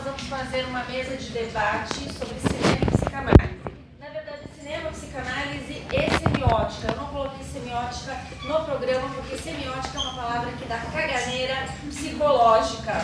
nós vamos fazer uma mesa de debate sobre cinema e psicanálise. Na verdade, cinema, psicanálise e semiótica. Eu não coloquei semiótica no programa porque semiótica é uma palavra que dá caganeira psicológica.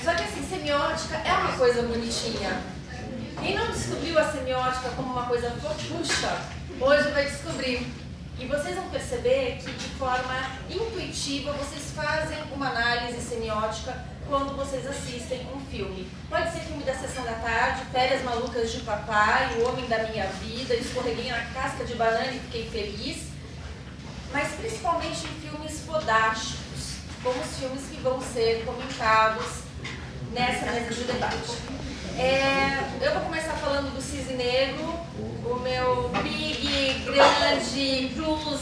Só que assim, semiótica é uma coisa bonitinha. Quem não descobriu a semiótica como uma coisa fofucha, hoje vai descobrir. E vocês vão perceber que de forma intuitiva vocês fazem uma análise semiótica quando vocês assistem um filme. Pode ser filme da Sessão da Tarde, Férias Malucas de Papai, O Homem da Minha Vida, Escorreguei na Casca de Banana e Fiquei Feliz, mas principalmente em filmes fodásticos, como os filmes que vão ser comentados nessa mesa de debate. Eu vou começar falando do Cisne Negro, o meu big, grande, plus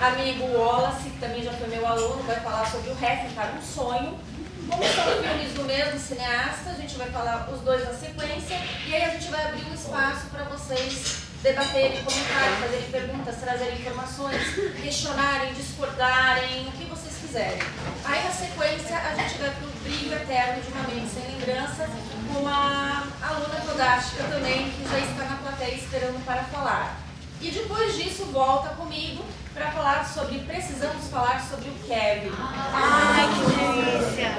amigo Wallace, que também já foi meu aluno, vai falar sobre o Requiem para um Sonho. Como são filmes do mesmo cineasta, a gente vai falar os dois na sequência e aí a gente vai abrir um espaço para vocês debaterem, comentarem, fazerem perguntas, trazerem informações, questionarem, discordarem, o que vocês quiserem. Aí na sequência a gente vai para o Brilho Eterno de uma Mente Sem Lembrança, com uma aluna fodástica também, que já está na plateia esperando para falar. E depois disso volta comigo para falar sobre, precisamos falar sobre o Kevin. Ai, que delícia!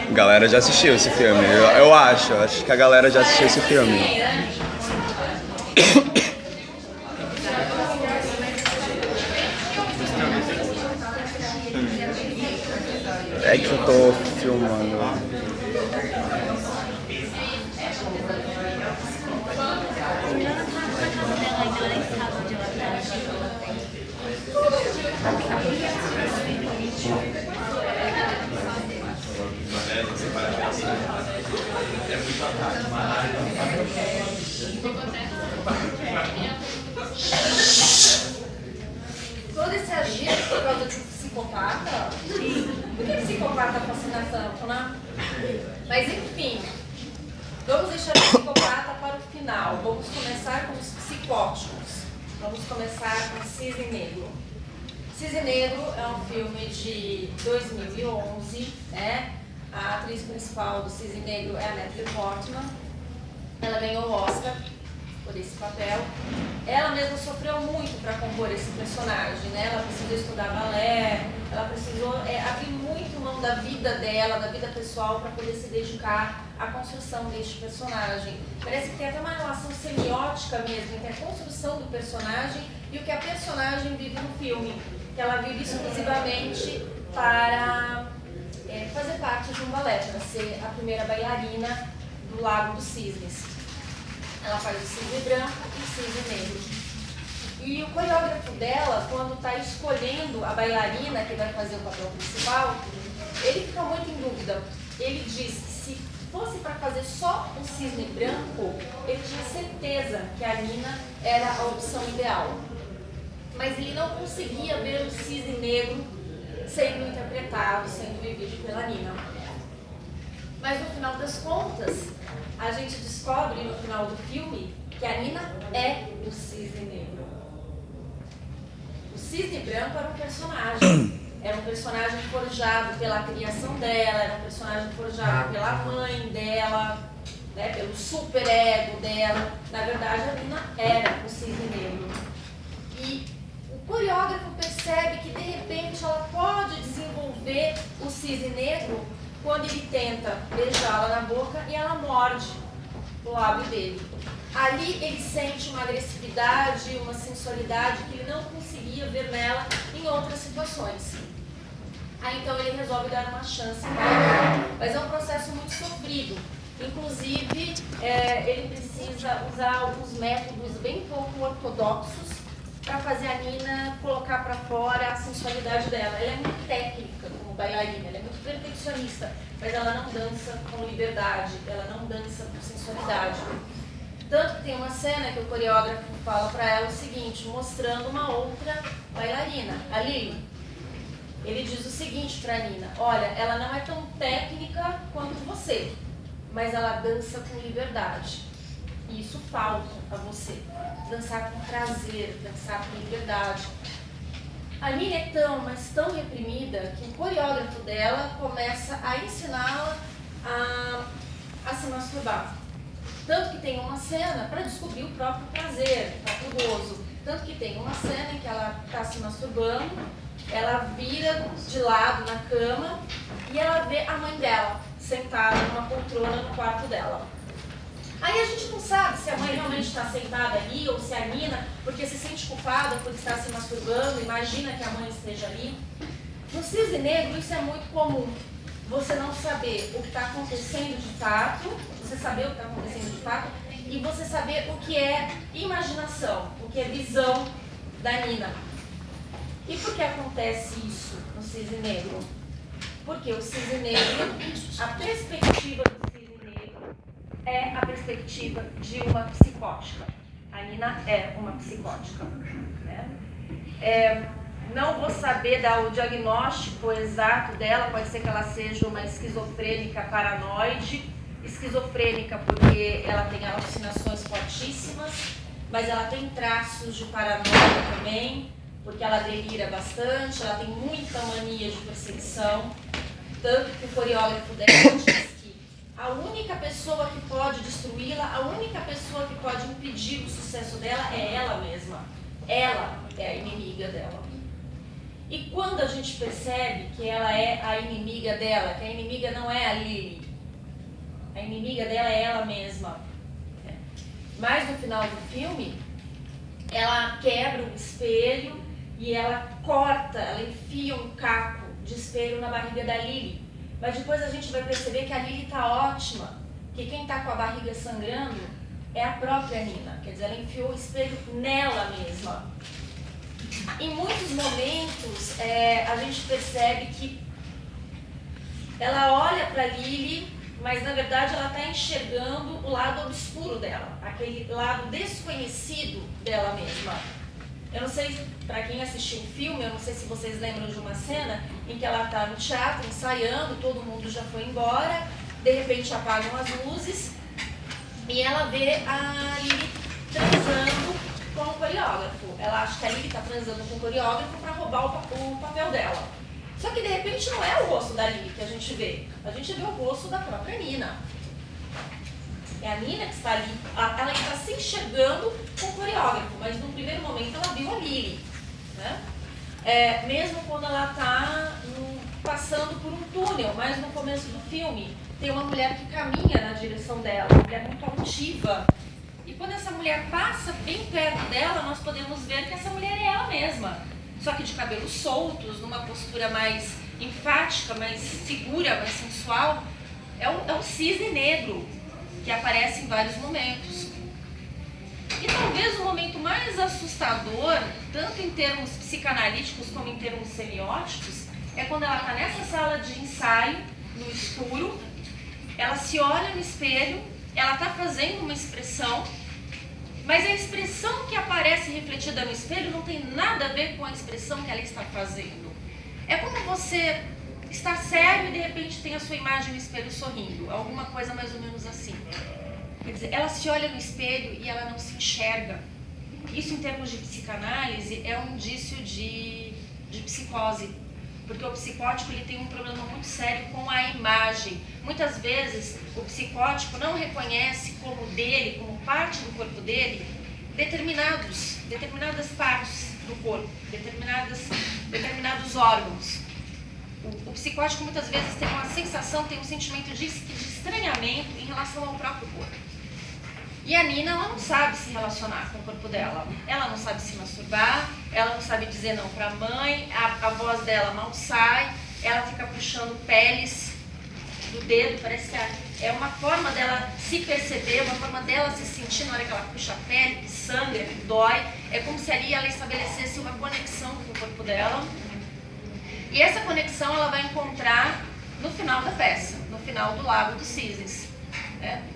A galera já assistiu esse filme, eu acho que a galera já assistiu esse filme. É que eu tô filmando. Todo esse agir por causa de um psicopata? Por que psicopata fascina tanto, né? Mas enfim, vamos deixar o psicopata para o final. Vamos começar com os psicóticos. Vamos começar com Cisne Negro. Cisne Negro é um filme de 2011, né? A atriz principal do Cisne Negro é a Natalie Portman. Ela ganhou o Oscar por esse papel. Ela mesma sofreu muito para compor esse personagem, né? Ela precisou estudar balé, ela precisou abrir muito mão da vida dela, da vida pessoal, para poder se dedicar à construção deste personagem. Parece que tem até uma relação semiótica mesmo entre a construção do personagem e o que a personagem vive no filme, que ela vive exclusivamente para fazer parte de um balé, para ser a primeira bailarina do Lago dos Cisnes. Ela faz o cisne branco e o cisne negro. E o coreógrafo dela, quando está escolhendo a bailarina que vai fazer o papel principal, ele fica muito em dúvida. Ele diz que se fosse para fazer só o cisne branco, ele tinha certeza que a Nina era a opção ideal. Mas ele não conseguia ver o cisne negro sendo interpretado, sendo vivido pela Nina. Mas no final das contas, a gente descobre no final do filme que a Nina é o cisne negro. O cisne branco era um personagem forjado pela criação dela, era um personagem forjado pela mãe dela, né, pelo superego dela. Na verdade, a Nina era o cisne negro. E o coreógrafo percebe que de repente ela pode desenvolver o cisne negro quando ele tenta beijá-la na boca e ela morde o lábio dele. Ali ele sente uma agressividade, uma sensualidade que ele não conseguia ver nela em outras situações. Aí então ele resolve dar uma chance para ela. Mas é um processo muito sofrido. Inclusive, ele precisa usar alguns métodos bem pouco ortodoxos para fazer a Nina colocar para fora a sensualidade dela. Ela é muito técnica como bailarina, ela é muito perfeccionista, mas ela não dança com liberdade, ela não dança com sensualidade. Tanto que tem uma cena que o coreógrafo fala para ela o seguinte, mostrando uma outra bailarina, a Lily. Ele diz o seguinte para a Nina, olha, ela não é tão técnica quanto você, mas ela dança com liberdade. E isso falta a você. Dançar com prazer, dançar com liberdade. A Nina é tão, mas tão reprimida que o coreógrafo dela começa a ensiná-la a se masturbar. Tanto que tem uma cena para descobrir o próprio prazer, o gozo. Tanto que tem uma cena em que ela está se masturbando, ela vira de lado na cama e ela vê a mãe dela sentada numa poltrona no quarto dela. Aí a gente não sabe se a mãe realmente está sentada ali ou se a Nina, porque se sente culpada por estar se masturbando, imagina que a mãe esteja ali. No cisne negro isso é muito comum. Você não saber o que está acontecendo de fato, você saber o que está acontecendo de fato e você saber o que é imaginação, o que é visão da Nina. E por que acontece isso no cisne negro? Porque o cisne negro, a perspectiva do cisne negro é a perspectiva de uma psicótica. A Nina é uma psicótica. Né? Não vou saber dar o diagnóstico exato dela, pode ser que ela seja uma esquizofrênica paranoide, esquizofrênica porque ela tem alucinações fortíssimas, mas ela tem traços de paranoia também, porque ela delira bastante, ela tem muita mania de perseguição, tanto que o coreógrafo dela diz que a única pessoa que pode destruí-la, a única pessoa que pode impedir o sucesso dela é ela mesma. Ela é a inimiga dela. E quando a gente percebe que ela é a inimiga dela, que a inimiga não é a Lily, a inimiga dela é ela mesma. Mas no final do filme, ela quebra um espelho e ela corta, ela enfia um caco de espelho na barriga da Lily. Mas depois a gente vai perceber que a Lily está ótima, que quem está com a barriga sangrando é a própria Nina. Quer dizer, ela enfiou o espelho nela mesma. Em muitos momentos, a gente percebe que ela olha para a Lily, mas na verdade ela está enxergando o lado obscuro dela, aquele lado desconhecido dela mesma. Eu não sei, para quem assistiu o filme, eu não sei se vocês lembram de uma cena em que ela está no teatro ensaiando, todo mundo já foi embora, de repente apagam as luzes e ela vê a Lily transando com o coreógrafo. Ela acha que a Lily está transando com o coreógrafo para roubar o papel dela. Só que de repente não é o rosto da Lily que a gente vê o rosto da própria Nina. É a Nina que está ali, ela está se enxergando com o coreógrafo, mas no primeiro momento ela viu a Lily. Né? Mesmo quando ela está passando por um túnel, mas no começo do filme, tem uma mulher que caminha na direção dela, uma mulher muito altiva. E quando essa mulher passa bem perto dela, nós podemos ver que essa mulher é ela mesma. Só que de cabelos soltos, numa postura mais enfática, mais segura, mais sensual. É o cisne negro, que aparece em vários momentos. E talvez o momento mais assustador, tanto em termos psicanalíticos como em termos semióticos, é quando ela está nessa sala de ensaio, no escuro, ela se olha no espelho, ela está fazendo uma expressão, mas a expressão que aparece refletida no espelho não tem nada a ver com a expressão que ela está fazendo. É como você está sério e de repente tem a sua imagem no espelho sorrindo, alguma coisa mais ou menos assim. Quer dizer, ela se olha no espelho e ela não se enxerga. Isso, em termos de psicanálise, é um indício de psicose. Porque o psicótico ele tem um problema muito sério com a imagem. Muitas vezes o psicótico não reconhece como dele, como parte do corpo dele, determinadas partes do corpo, determinados órgãos. O psicótico muitas vezes tem uma sensação, tem um sentimento de estranhamento em relação ao próprio corpo. E a Nina, ela não sabe se relacionar com o corpo dela. Ela não sabe se masturbar, ela não sabe dizer não para a mãe, a voz dela mal sai, ela fica puxando peles do dedo, parece que é uma forma dela se perceber, uma forma dela se sentir na hora que ela puxa a pele, que sangra, que dói. É como se ali ela estabelecesse uma conexão com o corpo dela. E essa conexão ela vai encontrar no final da peça, no final do Lago dos Cisnes.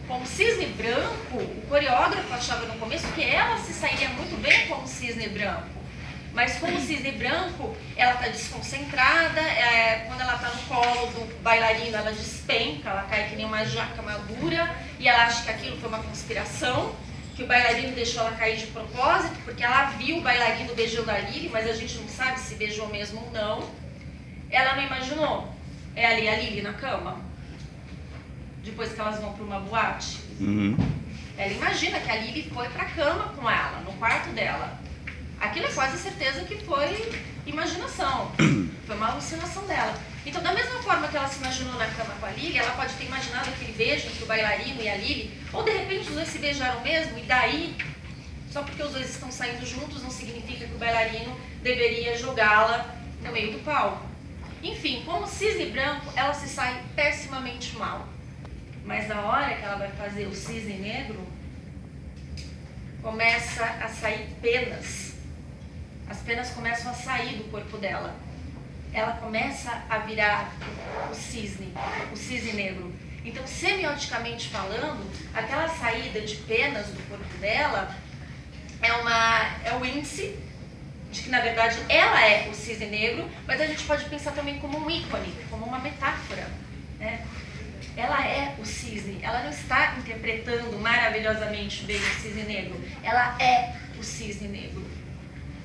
Como cisne branco, o coreógrafo achava no começo que ela se sairia muito bem como cisne branco. Mas como cisne branco, ela está desconcentrada, quando ela está no colo do bailarino, ela despenca, ela cai que nem uma jaca madura, e ela acha que aquilo foi uma conspiração, que o bailarino deixou ela cair de propósito, porque ela viu o bailarino beijando a Lily, mas a gente não sabe se beijou mesmo ou não. Ela não imaginou. É ali a Lily na cama. depois que elas vão para uma boate? Uhum. Ela imagina que a Lily foi para a cama com ela, no quarto dela. Aquilo é quase certeza que foi imaginação, foi uma alucinação dela. Então, da mesma forma que ela se imaginou na cama com a Lily, ela pode ter imaginado aquele beijo entre o bailarino e a Lily, ou de repente os dois se beijaram mesmo, e daí, só porque os dois estão saindo juntos, não significa que o bailarino deveria jogá-la no meio do palco. Enfim, como cisne branco, ela se sai pessimamente mal. Mas na hora que ela vai fazer o cisne negro, começa a sair penas. As penas começam a sair do corpo dela. Ela começa a virar o cisne negro. Então, semioticamente falando, aquela saída de penas do corpo dela é o índice de que, na verdade, ela é o cisne negro, mas a gente pode pensar também como um ícone, como uma metáfora, né? Ela é o cisne, ela não está interpretando maravilhosamente bem o cisne negro, ela é o cisne negro.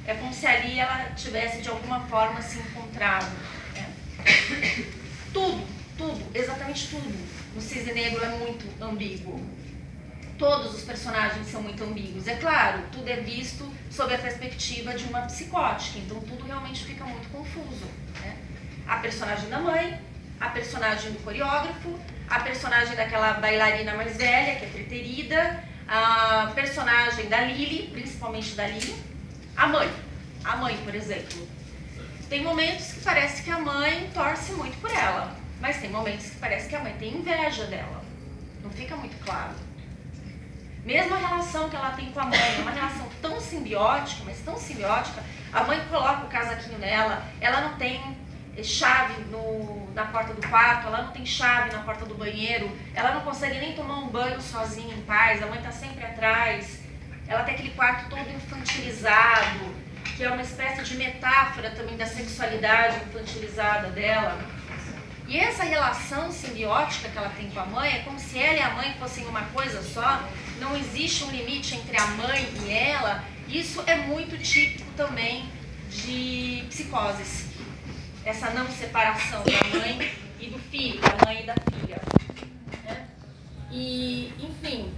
É como se ali ela tivesse de alguma forma se encontrado, né? Tudo, exatamente tudo no cisne negro é muito ambíguo. Todos os personagens são muito ambíguos. É claro, tudo é visto sob a perspectiva de uma psicótica, então tudo realmente fica muito confuso, né? A personagem da mãe, a personagem do coreógrafo, a personagem daquela bailarina mais velha, que é preterida, a personagem da Lily, principalmente da Lily, a mãe, por exemplo. Tem momentos que parece que a mãe torce muito por ela, mas tem momentos que parece que a mãe tem inveja dela. Não fica muito claro. Mesmo a relação que ela tem com a mãe, é uma relação tão simbiótica, mas tão simbiótica, a mãe coloca o casaquinho nela, ela não tem chave na porta do quarto, ela não tem chave na porta do banheiro, ela não consegue nem tomar um banho sozinha em paz, a mãe está sempre atrás, ela tem aquele quarto todo infantilizado, que é uma espécie de metáfora também da sexualidade infantilizada dela. E essa relação simbiótica que ela tem com a mãe é como se ela e a mãe fossem uma coisa só, não existe um limite entre a mãe e ela. Isso é muito típico também de psicoses. Essa não separação da mãe e do filho, da mãe e da filha, né? E, enfim,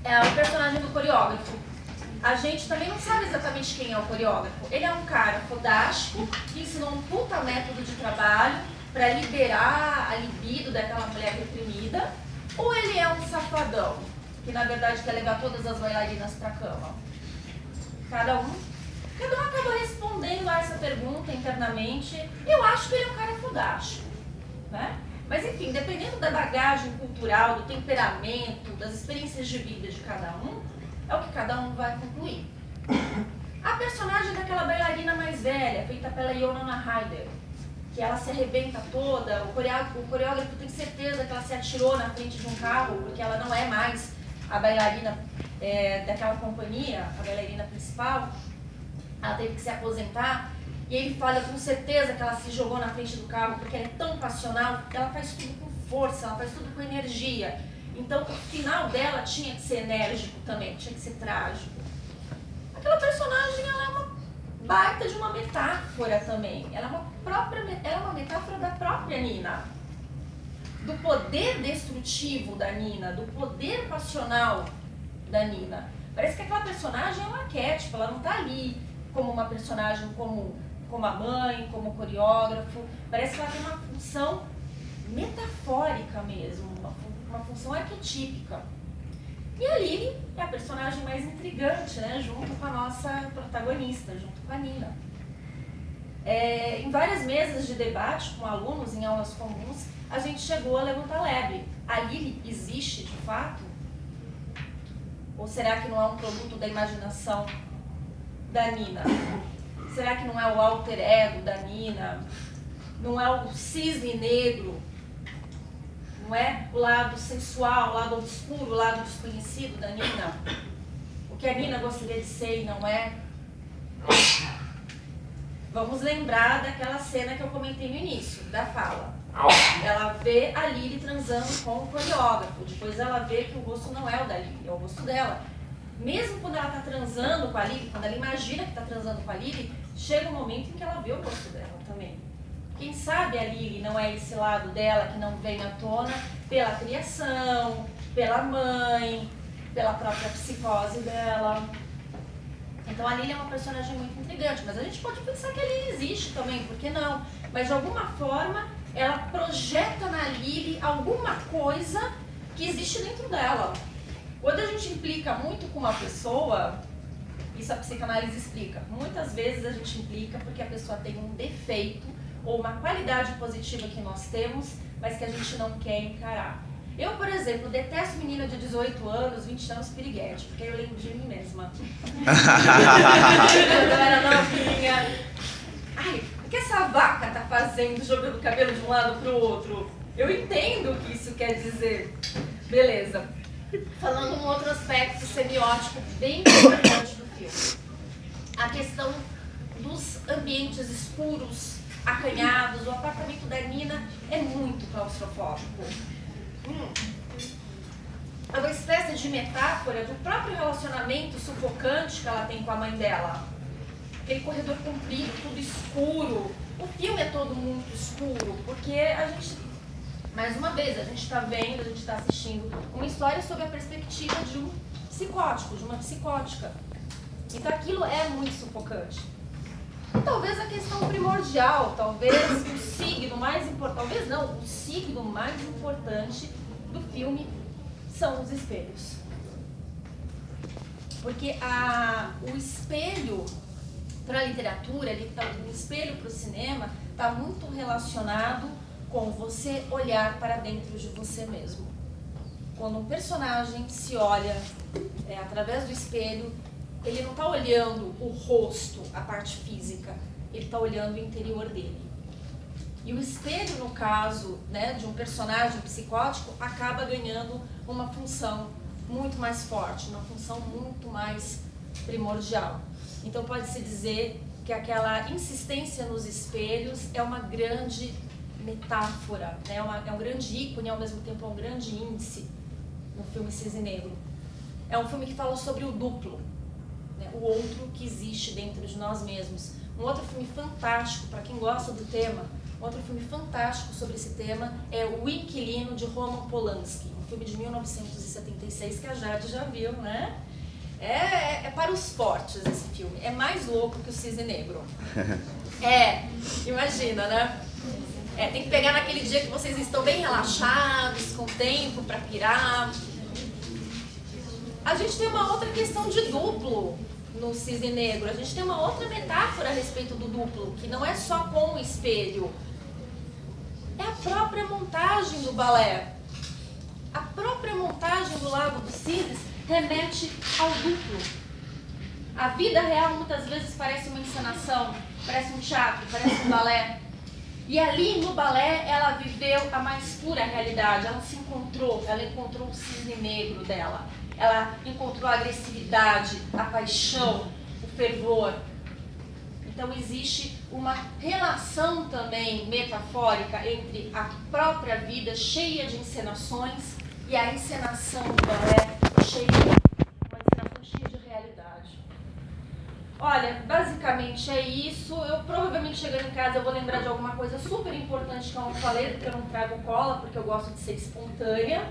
o personagem do coreógrafo. A gente também não sabe exatamente quem é o coreógrafo. Ele é um cara fodástico que ensinou um puta método de trabalho para liberar a libido daquela mulher reprimida, ou ele é um safadão que na verdade quer levar todas as bailarinas para a cama? Cada um acaba respondendo a essa pergunta internamente. Eu acho que ele é um cara fodástico, né? Mas enfim, dependendo da bagagem cultural, do temperamento, das experiências de vida de cada um, é o que cada um vai concluir. A personagem daquela bailarina mais velha, feita pela Winona Ryder, que ela se arrebenta toda, o coreógrafo tem certeza que ela se atirou na frente de um carro, porque ela não é mais a bailarina daquela companhia, a bailarina principal, ela teve que se aposentar, e ele fala com certeza que ela se jogou na frente do carro, porque ela é tão passional, ela faz tudo com força, ela faz tudo com energia. Então o final dela tinha que ser enérgico também, tinha que ser trágico. Aquela personagem, ela é uma baita de uma metáfora também. Ela é uma metáfora da própria Nina. Do poder destrutivo da Nina, do poder passional da Nina. Parece que aquela personagem é um arquétipo, ela não está ali como uma personagem como a mãe, como o coreógrafo. Parece que ela tem uma função metafórica mesmo, uma função arquetípica. E a Lily é a personagem mais intrigante, né, junto com a nossa protagonista, junto com a Nina. Em várias mesas de debate com alunos em aulas comuns, a gente chegou a levantar a lebre. A Lily existe de fato? Ou será que não é um produto da imaginação da Nina? Será que não é o alter ego da Nina? Não é o cisne negro? Não é o lado sensual, o lado obscuro, o lado desconhecido da Nina? O que a Nina gostaria de ser e não é? Vamos lembrar daquela cena que eu comentei no início, da fala. Ela vê a Lily transando com o coreógrafo, depois ela vê que o rosto não é o da Lily, é o rosto dela. Mesmo quando ela está transando com a Lily, quando ela imagina que está transando com a Lily, chega um momento em que ela vê o rosto dela também. Quem sabe a Lily não é esse lado dela que não vem à tona pela criação, pela mãe, pela própria psicose dela. Então a Lily é uma personagem muito intrigante, mas a gente pode pensar que a Lily existe também, por que não? Mas de alguma forma ela projeta na Lily alguma coisa que existe dentro dela. Quando a gente implica muito com uma pessoa, isso a psicanálise explica, muitas vezes a gente implica porque a pessoa tem um defeito ou uma qualidade positiva que nós temos, mas que a gente não quer encarar. Eu, por exemplo, detesto menina de 18 anos, 20 anos piriguete, porque eu lembro de mim mesma. Eu era novinha. Ai, o que essa vaca tá fazendo, jogando o cabelo de um lado pro outro? Eu entendo o que isso quer dizer. Beleza. Falando um outro aspecto semiótico bem importante do filme. A questão dos ambientes escuros, acanhados. O apartamento da Nina é muito claustrofóbico. É uma espécie de metáfora do próprio relacionamento sufocante que ela tem com a mãe dela. Aquele corredor comprido, tudo escuro. O filme é todo muito escuro, porque a gente, mais uma vez, a gente está vendo, a gente está assistindo uma história sob a perspectiva de um psicótico, de uma psicótica. Então aquilo é muito sufocante. E talvez a questão primordial, talvez o signo mais importante, talvez não, o signo mais importante do filme são os espelhos. Porque o espelho para a literatura, o espelho para o cinema, está muito relacionado com você olhar para dentro de você mesmo. Quando um personagem se olha através do espelho, ele não está olhando o rosto, a parte física, ele está olhando o interior dele. E o espelho, no caso, né, de um personagem psicótico, acaba ganhando uma função muito mais forte, uma função muito mais primordial. Então pode-se dizer que aquela insistência nos espelhos é uma grande metáfora, né? É um grande ícone, ao mesmo tempo é um grande índice no filme Cisne Negro. É um filme que fala sobre o duplo, né? O outro que existe dentro de nós mesmos. Um outro filme fantástico, para quem gosta do tema, um outro filme fantástico sobre esse tema é O Inquilino, de Roman Polanski, um filme de 1976 que a Jade já viu, né? É para os fortes esse filme, é mais louco que o Cisne Negro. Imagina, né? Tem que pegar naquele dia que vocês estão bem relaxados, com tempo para pirar. A gente tem uma outra questão de duplo no Cisne Negro, a gente tem uma outra metáfora a respeito do duplo, que não é só com o espelho. É a própria montagem do balé. A própria montagem do Lago dos Cisnes remete ao duplo. A vida real muitas vezes parece uma encenação, parece um teatro, parece um balé. E ali no balé ela viveu a mais pura realidade, ela se encontrou, ela encontrou o cisne negro dela. Ela encontrou a agressividade, a paixão, o fervor. Então existe uma relação também metafórica entre a própria vida cheia de encenações e a encenação do balé uma encenação cheia de realidade. Olha, basicamente é isso. Eu provavelmente chegando em casa eu vou lembrar de alguma coisa super importante que eu não falei, porque eu não trago cola, porque eu gosto de ser espontânea,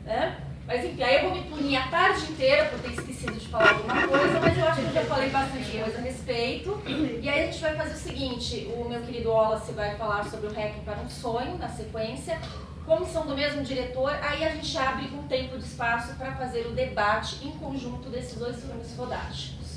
né? Mas enfim, aí eu vou me punir a tarde inteira por ter esquecido de falar alguma coisa, mas eu acho que eu já falei bastante coisa a respeito. E aí a gente vai fazer o seguinte, o meu querido Wallace vai falar sobre o Requiem para um Sonho, na sequência. Como são do mesmo diretor, aí a gente abre um tempo de espaço para fazer o debate em conjunto desses dois filmes fodásticos.